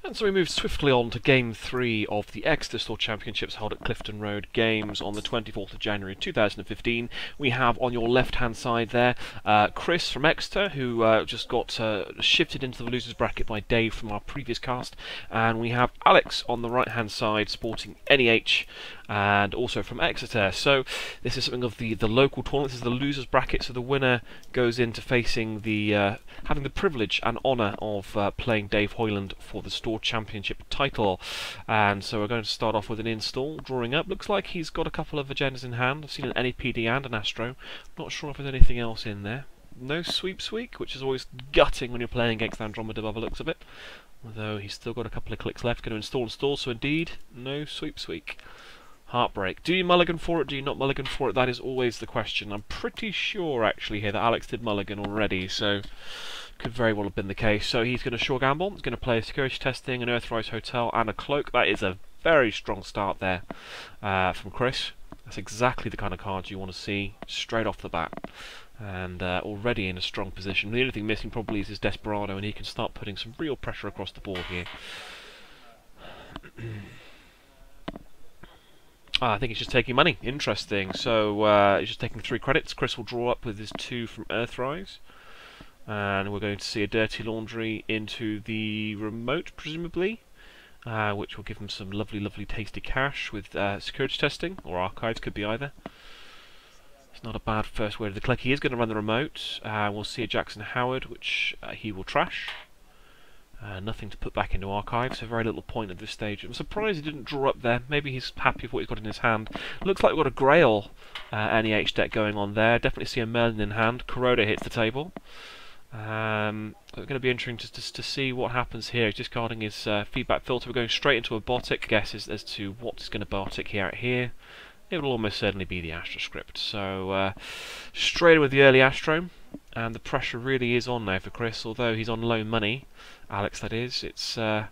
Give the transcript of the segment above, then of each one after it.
And so we move swiftly on to Game 3 of the Exeter Store Championships held at Clifton Road Games on the 24th of January 2015. We have on your left-hand side there Chris from Exeter, who just got shifted into the losers bracket by Dave from our previous cast. And we have Alex on the right-hand side sporting NEH and also from Exeter. So this is something of the local tournament. This is the losers bracket, so the winner goes into facing the having the privilege and honour of playing Dave Hoyland for the Store Championship title. And so we're going to start off with an install, drawing up. Looks like he's got a couple of agendas in hand. I've seen an NEPD and an Astro. Not sure if there's anything else in there. No sweeps week, which is always gutting when you're playing against Andromeda by the looks of it. Although he's still got a couple of clicks left. Going to install, so indeed, no sweeps week. Heartbreak. Do you mulligan for it? Do you not mulligan for it? That is always the question. I'm pretty sure actually here that Alex did mulligan already, so could very well have been the case. So he's going to sure gamble. He's going to play a security testing, an Earthrise Hotel, and a cloak. That is a very strong start there from Chris. That's exactly the kind of cards you want to see straight off the bat. And already in a strong position. The only thing missing probably is his Desperado, and he can start putting some real pressure across the board here. I think he's just taking money. Interesting. So he's just taking 3 credits. Chris will draw up with his 2 from Earthrise. And we're going to see a Dirty Laundry into the remote, presumably. Which will give him some lovely, lovely tasty cash with security testing, or archives, could be either. It's not a bad first way to the click. He is going to run the remote. We'll see a Jackson Howard, which he will trash. Nothing to put back into archives, so very little point at this stage. I'm surprised he didn't draw up there. Maybe he's happy with what he's got in his hand. Looks like we've got a Grail NEH deck going on there. Definitely see a Merlin in hand. Corroda hits the table. It's going to be interesting to see what happens here. He's discarding his feedback filter. We're going straight into a Botic. Guesses as to what's going to Botic here. It will almost certainly be the Astro script. So straight with the early Astro, and the pressure really is on now for Chris. Although he's on low money, Alex that is. It's not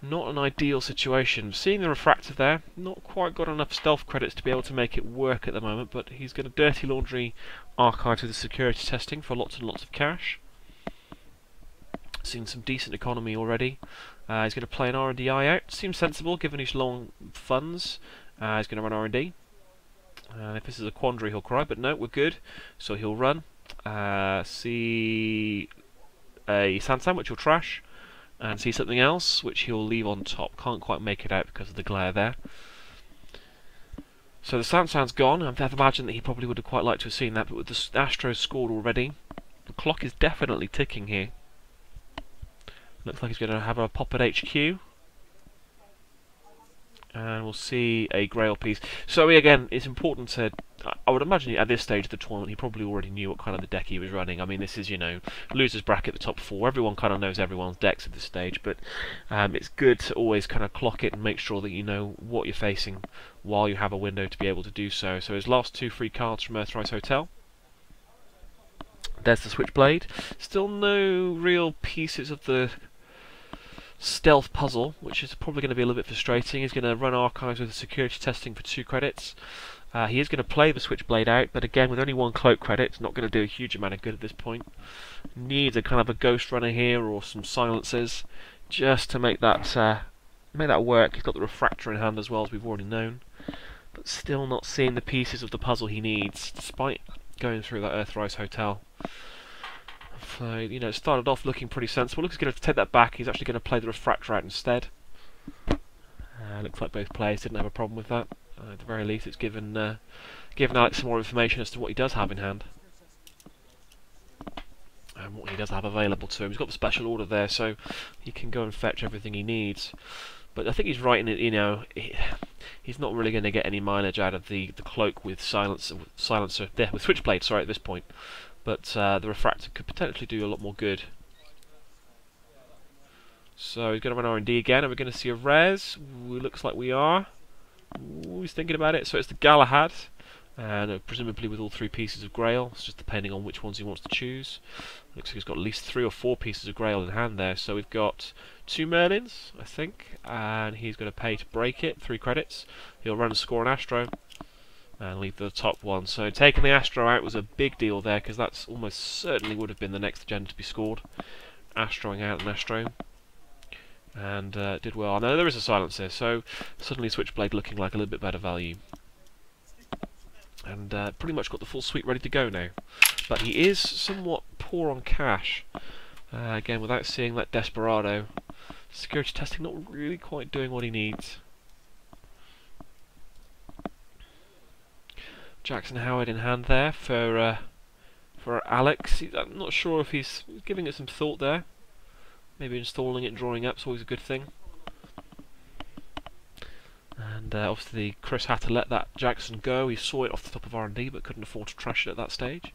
an ideal situation. Seeing the refractor there, not quite got enough stealth credits to be able to make it work at the moment. But he's going to Dirty Laundry archive with the security testing for lots and lots of cash. Seen some decent economy already. He's going to play an R&D-I out. Seems sensible given his long funds. He's going to run R&D. And if this is a quandary, he'll cry, but no, we're good. So he'll run. See a Sansan, which he'll trash. And see something else, which he'll leave on top. Can't quite make it out because of the glare there. So the Sansan's gone. I've imagined that he probably would have quite liked to have seen that, but with the Astros scored already, the clock is definitely ticking here. Looks like he's going to have a pop at HQ. And we'll see a Grail piece. So again, it's important to... I would imagine at this stage of the tournament he probably already knew what kind of the deck he was running. I mean, this is, you know, losers bracket, the top 4. Everyone kind of knows everyone's decks at this stage, but it's good to always kind of clock it and make sure that you know what you're facing while you have a window to be able to do so. So his last 2 free cards from Earthrise Hotel. There's the Switchblade. Still no real pieces of the stealth puzzle, which is probably going to be a little bit frustrating. He's going to run archives with the security testing for 2 credits. He is going to play the Switchblade out, but again with only 1 cloak credit, it's not going to do a huge amount of good at this point. Needs a kind of a Ghost Runner here or some silencers just to make that work. He's got the Refractor in hand as well, as we've already known, but still not seeing the pieces of the puzzle he needs, despite going through that Earthrise Hotel. So, you know, it started off looking pretty sensible. Looks like he's going to take that back. He's actually going to play the Refractor out instead. Looks like both players didn't have a problem with that. At the very least, it's given Alex some more information as to what he does have in hand. And what he does have available to him. He's got the special order there, so he can go and fetch everything he needs. But I think he's right in it, you know, he's not really going to get any mileage out of the cloak with silencer there, with Switchblade, sorry, at this point. But the Refractor could potentially do a lot more good. So he's going to run R&D again, and we're going to see a Res. Looks like we are. Ooh, he's thinking about it. So it's the Galahad, and presumably with all 3 pieces of Grail. It's just depending on which ones he wants to choose. Looks like he's got at least 3 or 4 pieces of Grail in hand there. So we've got 2 Merlins, I think, and he's going to pay to break it, 3 credits. He'll run and score an Astro, and leave the top one. So taking the Astro out was a big deal there, because that's almost certainly would have been the next agenda to be scored. Astroing out an Astro. and did well. I know there is a silencer, so suddenly Switchblade looking like a little bit better value. And pretty much got the full suite ready to go now. But he is somewhat poor on cash. Again, without seeing that Desperado. Security testing not really quite doing what he needs. Jackson Howard in hand there for Alex. I'm not sure if he's giving it some thought there. Maybe installing it and drawing up is always a good thing. And obviously Chris had to let that Jackson go. He saw it off the top of R&D but couldn't afford to trash it at that stage.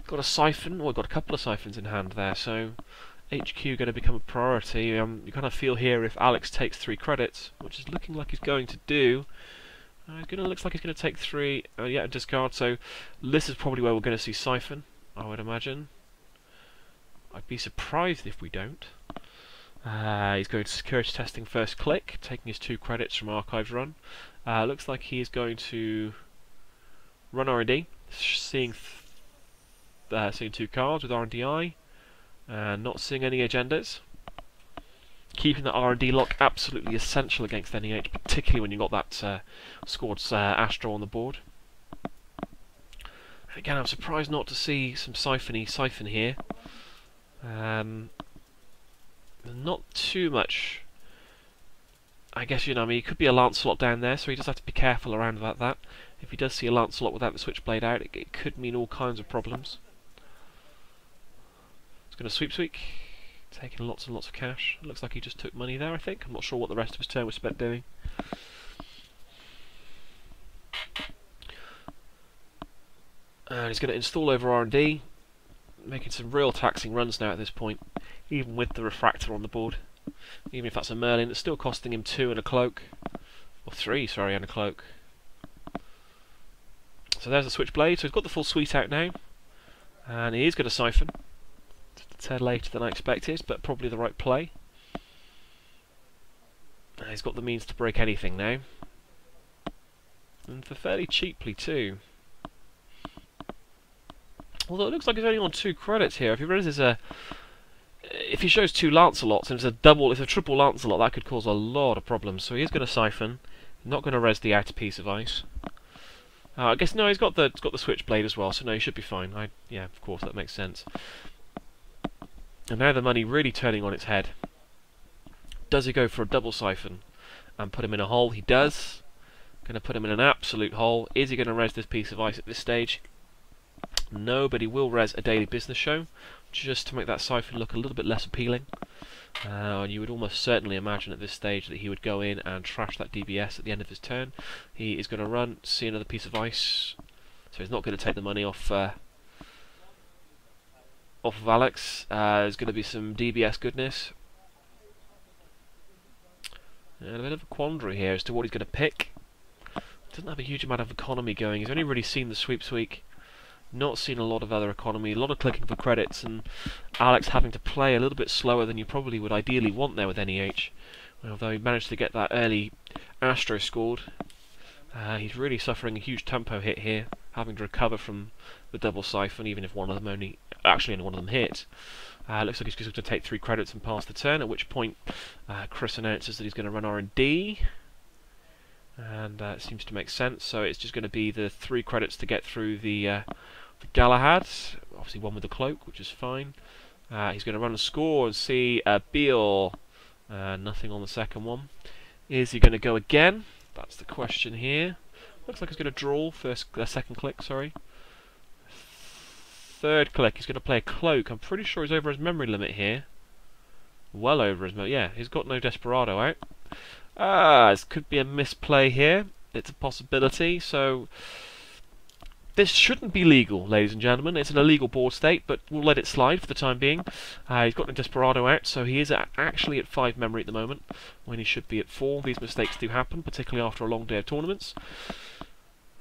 Got a siphon, well, got a couple of siphons in hand there, so HQ going to become a priority. You kind of feel here if Alex takes 3 credits, which is looking like he's going to do. Looks like he's going to take 3, yeah, discard, so this is probably where we're going to see siphon, I would imagine. I'd be surprised if we don't. He's going to security testing first click, taking his 2 credits from Archives run. Looks like he is going to run R&D, seeing 2 cards with R&DI, and not seeing any agendas. Keeping that R&D lock absolutely essential against NEH, particularly when you've got that scored Astro on the board. And again, I'm surprised not to see some siphon here. Not too much. I guess, you know, I mean, it could be a Lancelot down there, so he does have to be careful around about that. If he does see a Lancelot without the Switchblade out, it could mean all kinds of problems. He's going to sweep, taking lots and lots of cash. Looks like he just took money there, I think. I'm not sure what the rest of his turn was spent doing. And he's going to install over R&D, making some real taxing runs now at this point, even with the refractor on the board. Even if that's a Merlin, it's still costing him 2 and a cloak. Or 3, sorry, and a cloak. So there's the Switchblade, so he's got the full suite out now. And he is going to siphon. It's a tad later than I expected, but probably the right play. He's got the means to break anything now. And for fairly cheaply too. Although it looks like he's only on 2 credits here. If he realizes if he shows 2 Lancelots and it's a triple Lancelot, that could cause a lot of problems. So he is going to siphon. Not going to res the outer piece of ice. I guess no, he's got the Switchblade as well, so no, he should be fine. Yeah, of course, that makes sense. And now the money really turning on its head. Does he go for a double siphon and put him in a hole? He does. Going to put him in an absolute hole. Is he going to res this piece of ice at this stage? No, but he will res a daily business show, just to make that siphon look a little bit less appealing. And you would almost certainly imagine at this stage that he would go in and trash that DBS at the end of his turn. He is going to run, see another piece of ice, so he's not going to take the money off of Alex. There's going to be some DBS goodness. And a bit of a quandary here as to what he's going to pick. Doesn't have a huge amount of economy going. He's only really seen the sweeps week. Not seen a lot of other economy, a lot of clicking for credits, and Alex having to play a little bit slower than you probably would ideally want there with NEH. Although he managed to get that early Astro scored, he's really suffering a huge tempo hit here, having to recover from the double siphon, even if only one of them hit. Looks like he's just going to take 3 credits and pass the turn, at which point Chris announces that he's going to run R&D. And it seems to make sense, so it's just going to be the 3 credits to get through the Galahad, obviously one with the cloak, which is fine. He's going to run a score and see Beal. Nothing on the second one. Is he going to go again? That's the question here. Looks like he's going to draw second click, sorry. Third click, he's going to play a cloak. I'm pretty sure he's over his memory limit here. Well over his memory. Yeah, he's got no Desperado out. This could be a misplay here. It's a possibility, so this shouldn't be legal, ladies and gentlemen. It's an illegal board state, but we'll let it slide for the time being. He's got no Desperado out, so he is actually at 5 memory at the moment, when he should be at 4. These mistakes do happen, particularly after a long day of tournaments.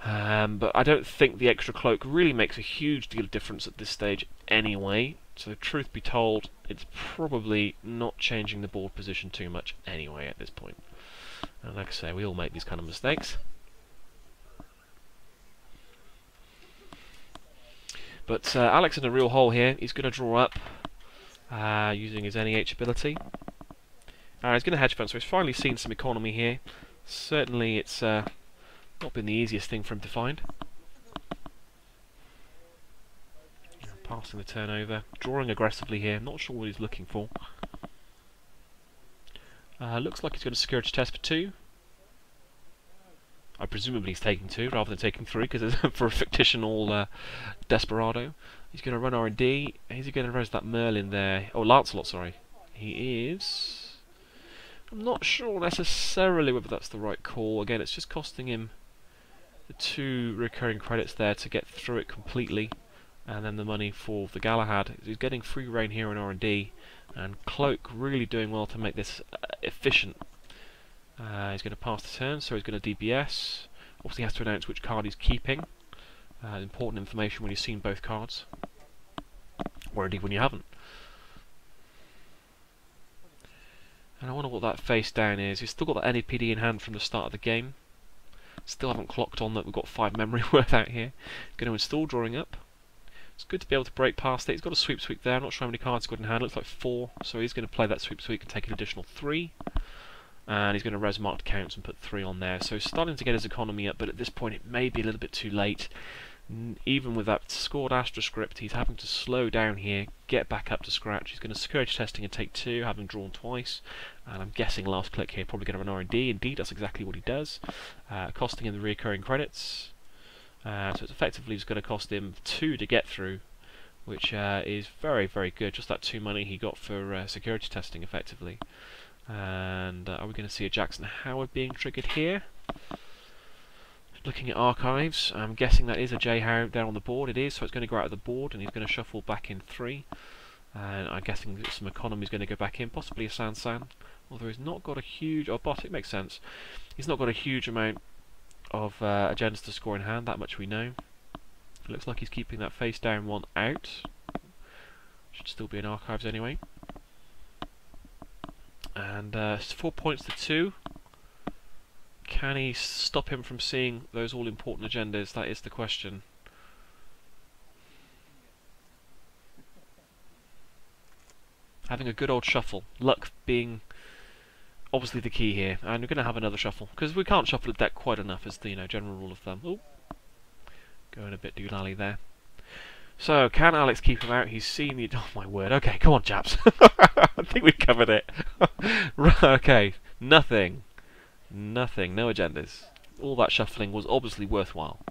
But I don't think the extra cloak really makes a huge deal of difference at this stage anyway. So truth be told, it's probably not changing the board position too much anyway at this point. And like I say, we all make these kind of mistakes. But Alex in a real hole here. He's going to draw up using his NEH ability. He's going to hedge fund, so he's finally seen some economy here. Certainly it's not been the easiest thing for him to find. Passing the turnover, drawing aggressively here, not sure what he's looking for. Looks like he's going to security test for 2. Presumably he's taking 2 rather than taking 3, because for a fictional desperado. He's going to run R&D. Is he going to res that Merlin there? Oh, Lancelot, sorry. He is. I'm not sure necessarily whether that's the right call. Again, it's just costing him the 2 recurring credits there to get through it completely, and then the money for the Galahad. He's getting free reign here in R&D, and Cloak really doing well to make this efficient. He's going to pass the turn, so he's going to DBS. Obviously he has to announce which card he's keeping. Important information when you've seen both cards, or indeed when you haven't. And I wonder what that face down is. He's still got that NAPD in hand from the start of the game. Still haven't clocked on that we've got 5 memory worth out here. Going to install drawing up. It's good to be able to break past it. He's got a sweep there. I'm not sure how many cards he's got in hand. Looks like 4. So he's going to play that sweep and take an additional 3. And he's going to res marked counts and put 3 on there. So he's starting to get his economy up, but at this point it may be a little bit too late. Even with that scored Astra script, he's having to slow down here, get back up to scratch. He's going to security testing and take 2, having drawn twice. And I'm guessing last click here, probably going to run R&D. Indeed, that's exactly what he does. Costing him the recurring credits. So it's effectively just going to cost him 2 to get through, which is very, very good. Just that 2 money he got for security testing, effectively. And are we going to see a Jackson Howard being triggered here? Looking at archives, I'm guessing that is a J Howard there on the board. It is, so it's going to go out of the board, and he's going to shuffle back in 3. And I'm guessing that some economy is going to go back in, possibly a Sansan. Although he's not got a huge... Oh, Botic makes sense. He's not got a huge amount of agendas to score in hand, that much we know. It looks like he's keeping that face down 1 out. Should still be in archives anyway. And 4 points to 2. Can he stop him from seeing those all-important agendas? That is the question. Having a good old shuffle. Luck being obviously the key here. And we're going to have another shuffle, because we can't shuffle a deck quite enough as the general rule of thumb. Oh, going a bit doolally there. So, can Alex keep him out? He's seen the... Oh my word. Okay, come on, chaps. I think we've covered it. Right, okay, nothing. Nothing, no agendas. All that shuffling was obviously worthwhile.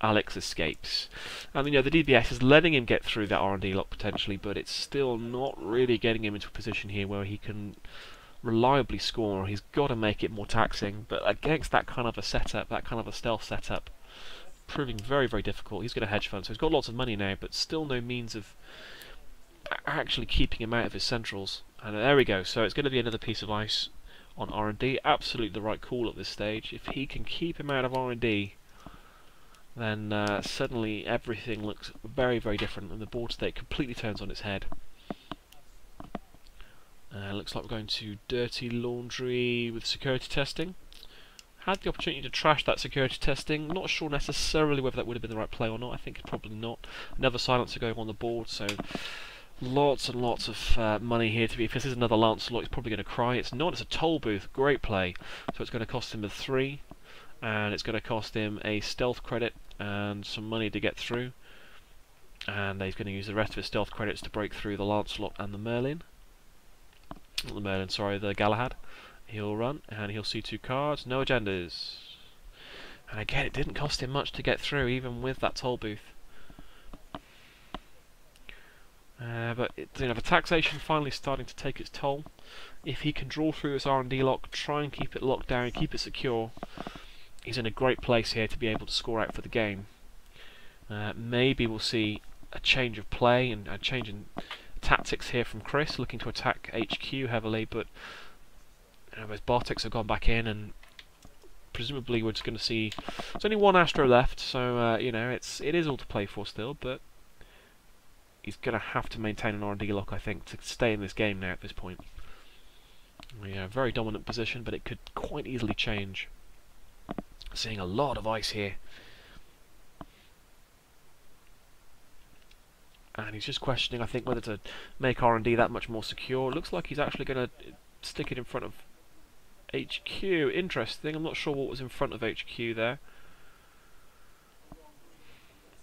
Alex escapes. And the DBS is letting him get through that R&D lock potentially, but it's still not really getting him into a position here where he can reliably score. He's got to make it more taxing, but against that kind of a setup, that kind of a stealth setup, proving very, very difficult. He's going to hedge fund, so he's got lots of money now, but still no means of actually keeping him out of his centrals. And there we go. So it's going to be another piece of ice on R&D. Absolutely the right call at this stage. If he can keep him out of R&D, then suddenly everything looks very, very different, and the board state completely turns on its head. Looks like we're going to Dirty Laundry with security testing. Had the opportunity to trash that security testing. Not sure necessarily whether that would have been the right play or not. I think probably not. Another silencer going on the board, so lots and lots of money here to be... If this is another Lancelot, he's probably going to cry. It's not, it's a toll booth. Great play. So it's going to cost him a 3, and it's going to cost him a stealth credit and some money to get through. And he's going to use the rest of his stealth credits to break through the Lancelot and the Merlin. Not the Merlin, sorry, the Galahad. He'll run, and he'll see 2 cards. No agendas. And again, it didn't cost him much to get through, even with that toll booth. But the taxation finally starting to take its toll. If he can draw through this R&D lock, try and keep it locked down, keep it secure, he's in a great place here to be able to score out for the game. Maybe we'll see a change of play and a change in tactics here from Chris, looking to attack HQ heavily, but those Bartics have gone back in, and presumably we're just going to see... There's only 1 Astro left, so it is all to play for still, but he's going to have to maintain an R&D lock, I think, to stay in this game now at this point. Yeah, very dominant position, but it could quite easily change. Seeing a lot of ice here. And he's just questioning, I think, whether to make R&D that much more secure. It looks like he's actually going to stick it in front of HQ. Interesting. I'm not sure what was in front of HQ there.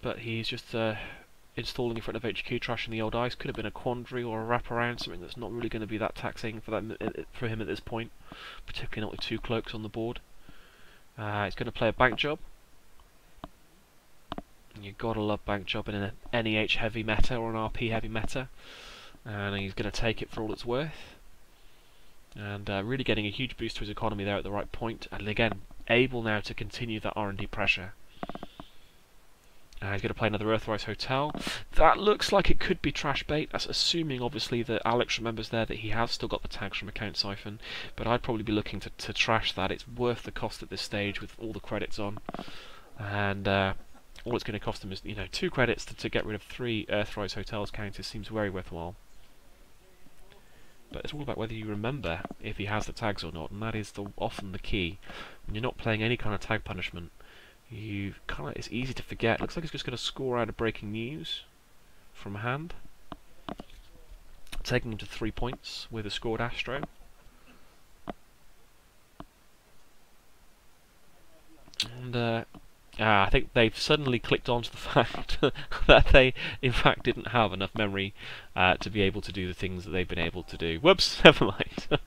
But he's just installing in front of HQ, trashing the old ice. Could have been a quandary or a wraparound, something that's not really going to be that taxing for him at this point, particularly not with 2 cloaks on the board. He's going to play a bank job. You've got to love bank job in an NEH heavy meta or an RP heavy meta, and he's going to take it for all it's worth. And really getting a huge boost to his economy there at the right point, and again able now to continue that R&D pressure. He's going to play another Earthrise Hotel. That looks like it could be trash bait. That's assuming, obviously, that Alex remembers there that he has still got the tags from Account Siphon. But I'd probably be looking to trash that. It's worth the cost at this stage with all the credits on. And all it's going to cost him is, 2 credits to get rid of 3 Earthrise Hotels counters seems very worthwhile. But it's all about whether you remember if he has the tags or not, and that is often the key. When you're not playing any kind of tag punishment, it's easy to forget. Looks like he's just going to score out of breaking news from hand, taking him to 3 points with a scored Astro. And I think they've suddenly clicked onto the fact that they, in fact, didn't have enough memory to be able to do the things that they've been able to do. Whoops, never mind.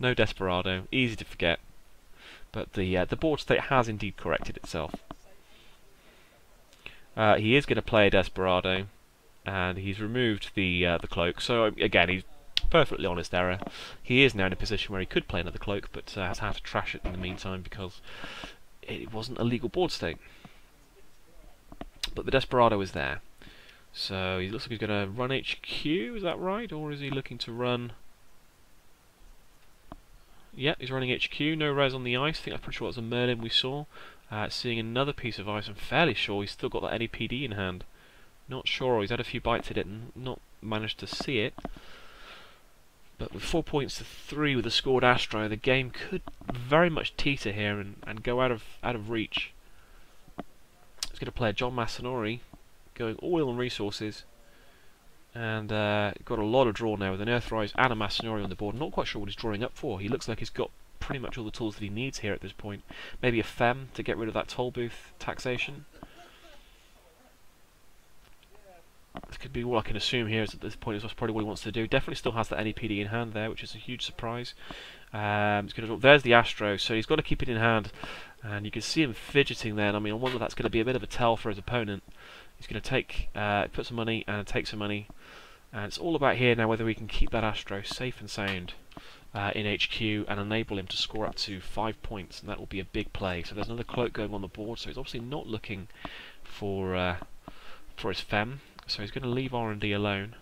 No Desperado, easy to forget. But the board state has indeed corrected itself. He is going to play a Desperado, and he's removed the cloak. So again, he's perfectly honest error. He is now in a position where he could play another cloak, but has had to trash it in the meantime because it wasn't a legal board state. But the Desperado is there. So he looks like he's going to run HQ, is that right? Or is he looking to run... Yeah, he's running HQ, no res on the ice. I think I'm pretty sure it was a Merlin we saw. Seeing another piece of ice, I'm fairly sure he's still got that NEPD in hand. Not sure, he's had a few bites at it and not managed to see it. But with 4 points to 3 with a scored Astro, the game could very much teeter here and go out of reach. He's going to play a John Masanori, going oil and resources. And got a lot of draw now with an Earthrise and a Masanori on the board. I'm not quite sure what he's drawing up for. He looks like he's got pretty much all the tools that he needs here at this point. Maybe a Fem to get rid of that toll booth taxation. This could be all I can assume here is at this point is probably what he wants to do. Definitely still has that NEPD in hand there, which is a huge surprise. There's the Astro, so he's got to keep it in hand. And you can see him fidgeting there. And I mean, I wonder if that's going to be a bit of a tell for his opponent. He's going to take, put some money and take some money. And it's all about here now whether we can keep that Astro safe and sound in HQ and enable him to score up to 5 points. And that will be a big play. So there's another cloak going on the board. So he's obviously not looking for his Fem. So he's going to leave R&D alone.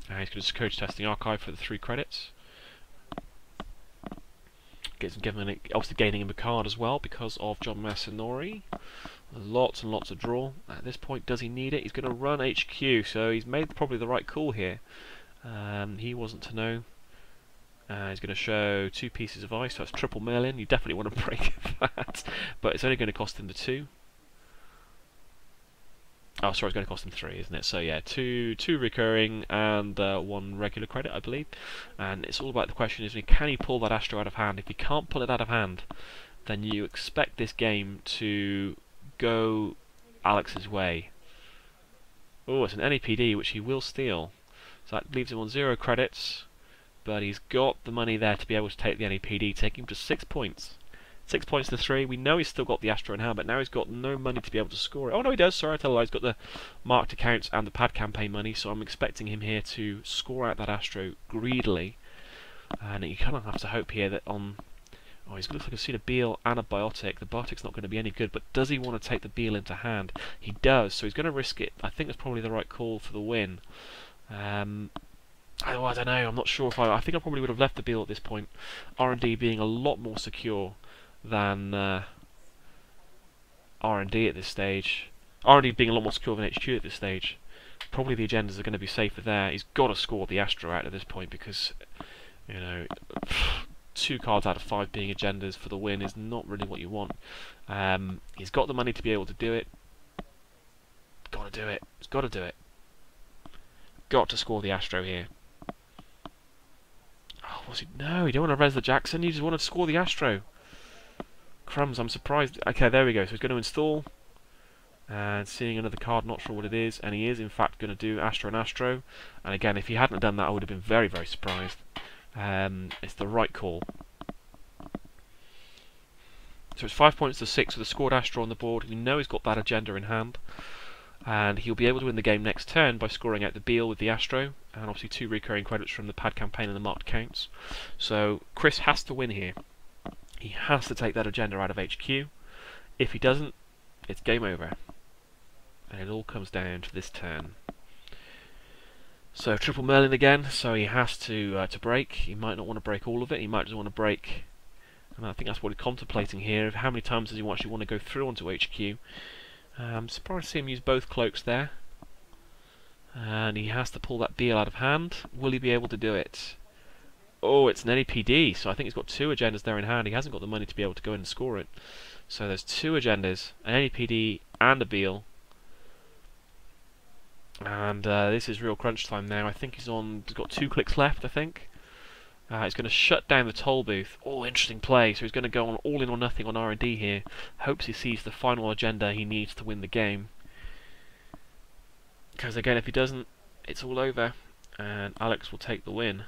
He's going to coach testing archive for the 3 credits. Obviously gaining him a card as well because of John Masanori. Lots and lots of draw. At this point, does he need it? He's going to run HQ, so he's made probably the right call here. He wasn't to know. He's going to show 2 pieces of ice, so that's triple Merlin. You definitely want to break that, but it's only going to cost him the 2. Oh, sorry, it's going to cost him 3, isn't it? So yeah, two recurring and 1 regular credit, I believe. And it's all about the question is, can he pull that Astro out of hand? If he can't pull it out of hand, then you expect this game to go Alex's way. Oh, it's an NEPD, which he will steal. So that leaves him on 0 credits, but he's got the money there to be able to take the NEPD, taking him to 6 points. 6 points to 3. We know he's still got the Astro in hand, but now he's got no money to be able to score it. Oh no, he does. Sorry, I tell you, he's got the marked accounts and the pad campaign money, so I'm expecting him here to score out that Astro greedily. And you kind of have to hope here that on... Oh, he's looks like I've seen a Beal and a Biotic. The Biotic's not going to be any good, but does he want to take the Beal into hand? He does, so he's going to risk it. I think that's probably the right call for the win. I don't know. I'm not sure if I think I probably would have left the Beal at this point. R&D being a lot more secure than R&D at this stage. R&D being a lot more secure than HQ at this stage. Probably the agendas are going to be safer there. He's got to score the Astro out at this point because, 2 cards out of 5 being agendas for the win is not really what you want. He's got the money to be able to do it. Got to do it. He's got to do it. Got to score the Astro here. No, you don't want to res the Jackson, you just want to score the Astro. Crumbs, I'm surprised. Okay, there we go. So he's going to install. And seeing another card, not sure what it is. And he is, in fact, going to do Astro and Astro. And again, if he hadn't done that, I would have been very, very surprised. It's the right call. So it's 5 points to 6 with a scored Astro on the board. We know he's got that agenda in hand. And he'll be able to win the game next turn by scoring out the Beal with the Astro. And obviously 2 recurring credits from the pad campaign and the marked counts. So Chris has to win here. He has to take that agenda out of HQ. If he doesn't, it's game over. And it all comes down to this turn. So triple Merlin again, so he has to break. He might not want to break all of it, he might just want to break. And I think that's what he's contemplating here. How many times does he actually want to go through onto HQ? I'm surprised to see him use both cloaks there. And he has to pull that deal out of hand. Will he be able to do it? Oh, it's an NEPD, so I think he's got 2 agendas there in hand. He hasn't got the money to be able to go in and score it. So there's 2 agendas, an NEPD and a Beal. And this is real crunch time now. I think he's got 2 clicks left, I think. He's going to shut down the toll booth. Oh, interesting play. So he's going to go on all in or nothing on R&D here. Hopes he sees the final agenda he needs to win the game. Because again, if he doesn't, it's all over. And Alex will take the win.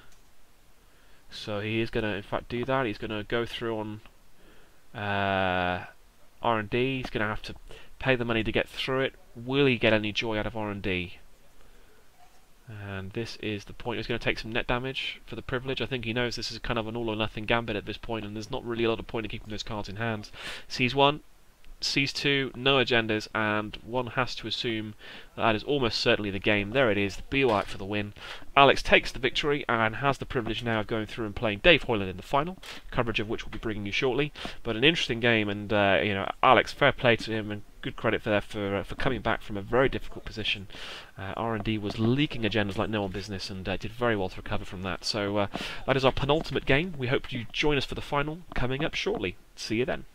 So he is going to, in fact, do that. He's going to go through on R&D. He's going to have to pay the money to get through it. Will he get any joy out of R&D? And this is the point. He's going to take some net damage for the privilege. I think he knows this is kind of an all-or-nothing gambit at this point, and there's not really a lot of point in keeping those cards in hand. Sees 1, sees 2, no agendas, and one has to assume that is almost certainly the game. There it is, the Beal out for the win. Alex takes the victory and has the privilege now of going through and playing Dave Hoyland in the final, coverage of which we'll be bringing you shortly. But an interesting game, and you know, Alex, fair play to him, and good credit there for coming back from a very difficult position. R&D was leaking agendas like no one business, and did very well to recover from that. So that is our penultimate game. We hope you join us for the final coming up shortly. See you then.